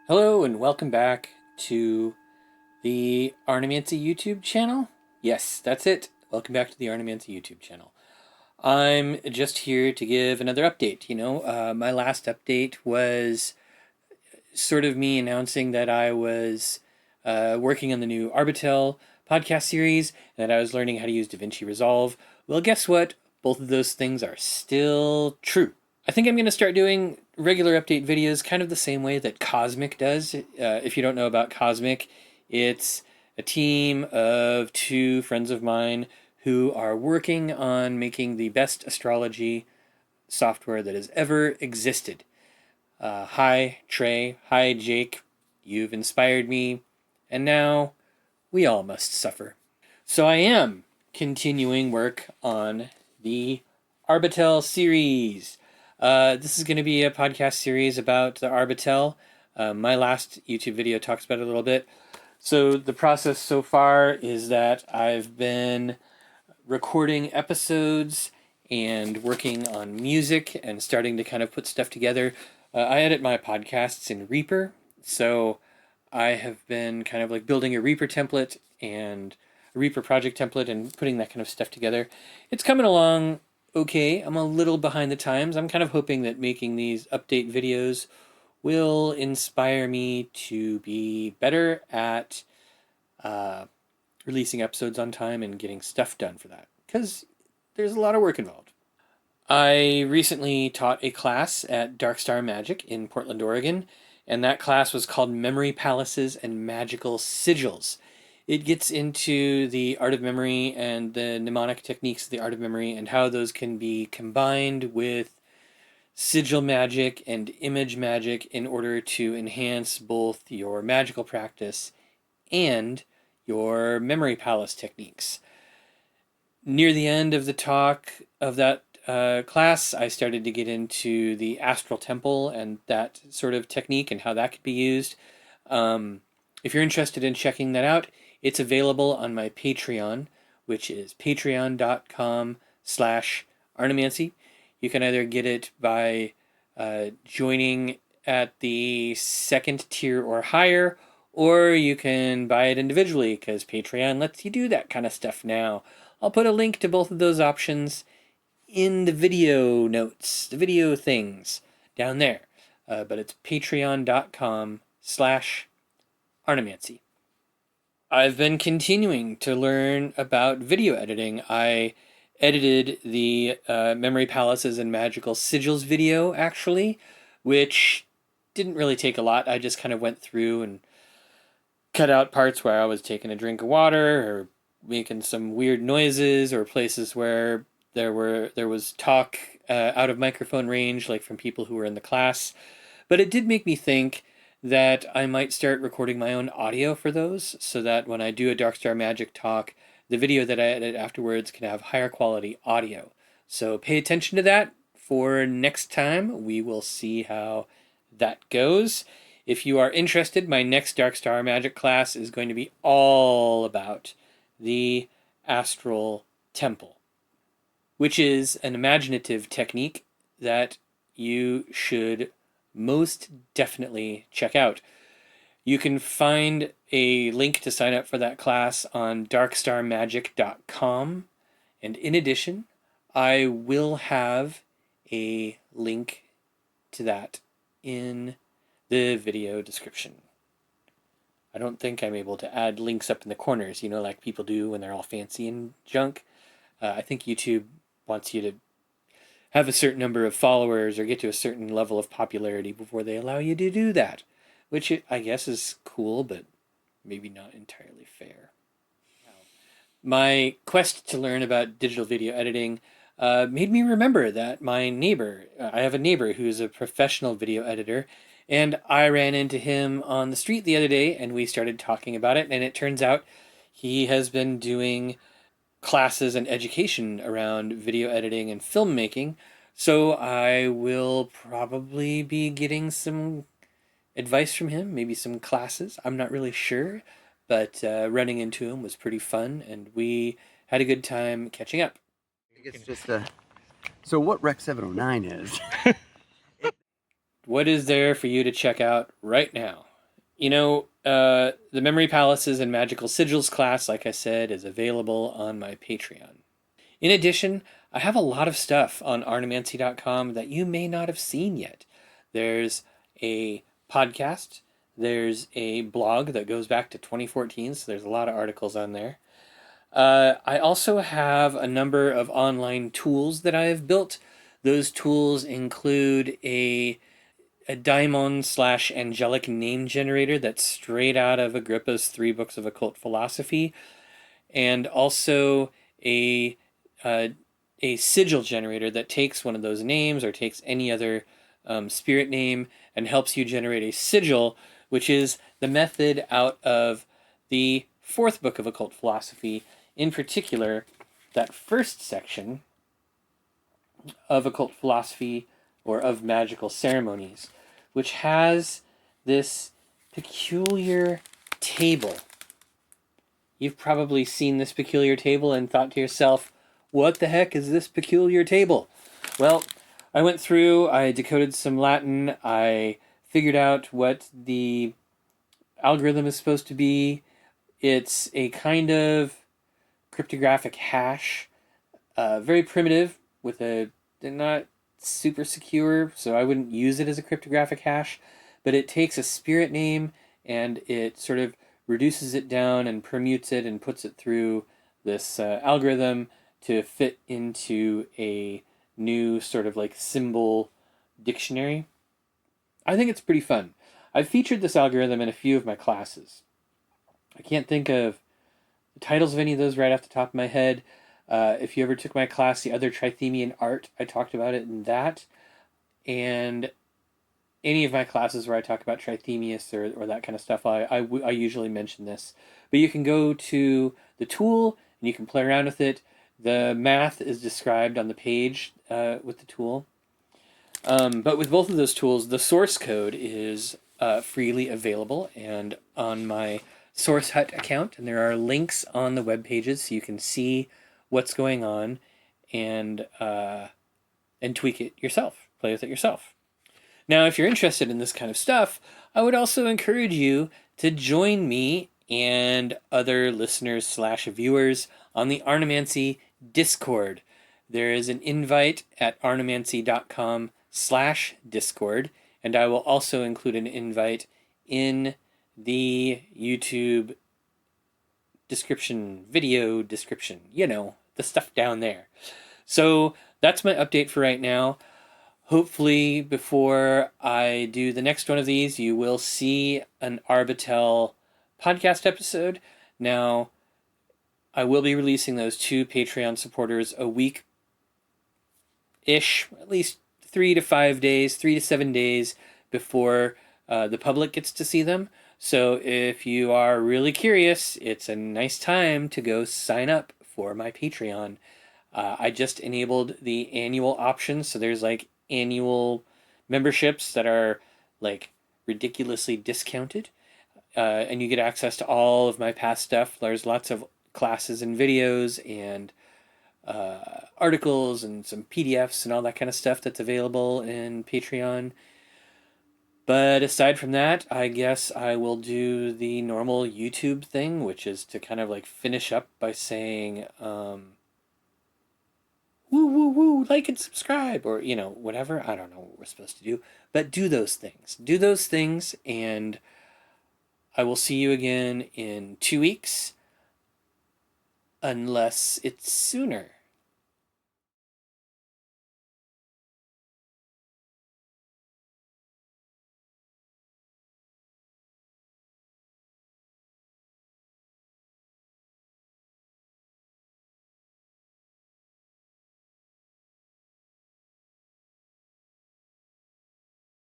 Hello and welcome back to the Arnemancy YouTube channel. Yes, that's it. Welcome back to the Arnemancy YouTube channel. I'm just here to give another update. My last update was sort of me announcing that I was working on the new Arbatel podcast series and that I was learning how to use DaVinci Resolve. Well, guess what? Both of those things are still true. I think I'm going to start doing regular update videos kind of the same way that Cosmic does. If you don't know about Cosmic, it's a team of two friends of mine who are working on making the best astrology software that has ever existed. Hi, Trey. Hi, Jake. You've inspired me, and now we all must suffer. So I am continuing work on the Arbatel series. This is going to be a podcast series about the Arbatel. My last YouTube video talks about it a little bit. So the process so far is that I've been recording episodes and working on music and starting to kind of put stuff together. I edit my podcasts in Reaper, so I have been kind of like building a Reaper template and a Reaper project template and putting that kind of stuff together. It's coming along okay. I'm a little behind the times. I'm kind of hoping that making these update videos will inspire me to be better at releasing episodes on time and getting stuff done for that, because there's a lot of work involved. I recently taught a class at Dark Star Magic in Portland, Oregon, and that class was called Memory Palaces and Magical Sigils. It gets into the art of memory and the mnemonic techniques of the art of memory and how those can be combined with sigil magic and image magic in order to enhance both your magical practice and your memory palace techniques. Near the end of the talk of that class, I started to get into the astral temple and that sort of technique and how that could be used. If you're interested in checking that out, it's available on my Patreon, which is patreon.com/Arnemancy. You can either get it by joining at the second tier or higher, or you can buy it individually because Patreon lets you do that kind of stuff now. I'll put a link to both of those options in the video notes, the video things down there. But it's patreon.com/Arnemancy. I've been continuing to learn about video editing. I edited the Memory Palaces and Magical Sigils video, actually, which didn't really take a lot. I just kind of went through and cut out parts where I was taking a drink of water or making some weird noises, or places where there was talk out of microphone range, like from people who were in the class. But it did make me think that I might start recording my own audio for those, so that when I do a Dark Star Magic talk, the video that I edit afterwards can have higher quality audio. So pay attention to that for next time. We will see how that goes. If you are interested, my next Dark Star Magic class is going to be all about the astral temple, which is an imaginative technique that you should most definitely check out. You can find a link to sign up for that class on darkstarmagic.com. And in addition, I will have a link to that in the video description. I don't think I'm able to add links up in the corners, like people do when they're all fancy and junk. I think YouTube wants you to have a certain number of followers or get to a certain level of popularity before they allow you to do that, which I guess is cool, but maybe not entirely fair. My quest to learn about digital video editing made me remember that my neighbor, I have a neighbor who's a professional video editor, and I ran into him on the street the other day and we started talking about it, and it turns out he has been doing classes and education around video editing and filmmaking, so I will probably be getting some advice from him, maybe some classes. I'm not really sure, but running into him was pretty fun, and we had a good time catching up. I guess just so what Rec 709 is. What is there for you to check out right now? The Memory Palaces and Magical Sigils class, like I said, is available on my Patreon. In addition, I have a lot of stuff on Arnemancy.com that you may not have seen yet. There's a podcast, there's a blog that goes back to 2014, so there's a lot of articles on there. I also have a number of online tools that I have built. Those tools include a daimon slash angelic name generator that's straight out of Agrippa's 3 books of occult philosophy, and also a uh, a sigil generator that takes one of those names or takes any other spirit name and helps you generate a sigil, which is the method out of the 4th book of occult philosophy. In particular, that first section of occult philosophy or of magical ceremonies, which has this peculiar table. You've probably seen this peculiar table and thought to yourself, what the heck is this peculiar table? Well, I went through, I decoded some Latin, I figured out what the algorithm is supposed to be. It's a kind of cryptographic hash, very primitive, with a not super secure, so I wouldn't use it as a cryptographic hash, but it takes a spirit name and it sort of reduces it down and permutes it and puts it through this algorithm to fit into a new sort of like symbol dictionary. I think it's pretty fun. I've featured this algorithm in a few of my classes. I can't think of the titles of any of those right off the top of my head. If you ever took my class, The Other Trithemian Art, I talked about it in that. And any of my classes where I talk about Trithemius or that kind of stuff, I usually mention this. But you can go to the tool and you can play around with it. The math is described on the page with the tool. But with both of those tools, the source code is freely available and on my SourceHut account, and there are links on the web pages so you can see what's going on and tweak it yourself, play with it yourself. Now, if you're interested in this kind of stuff, I would also encourage you to join me and other listeners slash viewers on the Arnemancy Discord. There is an invite at arnemancy.com/Discord, and I will also include an invite in the YouTube description, video description, the stuff down there. So that's my update for right now. Hopefully, before I do the next one of these, you will see an Arbatel podcast episode. Now, I will be releasing those 2 Patreon supporters a week ish, at least 3 to 5 days, 3 to 7 days before the public gets to see them. So if you are really curious, it's a nice time to go sign up for my Patreon. I just enabled the annual option, so there's like annual memberships that are like ridiculously discounted, and you get access to all of my past stuff. There's lots of classes and videos and articles and some PDFs and all that kind of stuff that's available in Patreon. But aside from that, I guess I will do the normal YouTube thing, which is to kind of like finish up by saying, woo, woo, woo, like and subscribe, or, whatever. I don't know what we're supposed to do. But do those things. Do those things, and I will see you again in 2 weeks, unless it's sooner.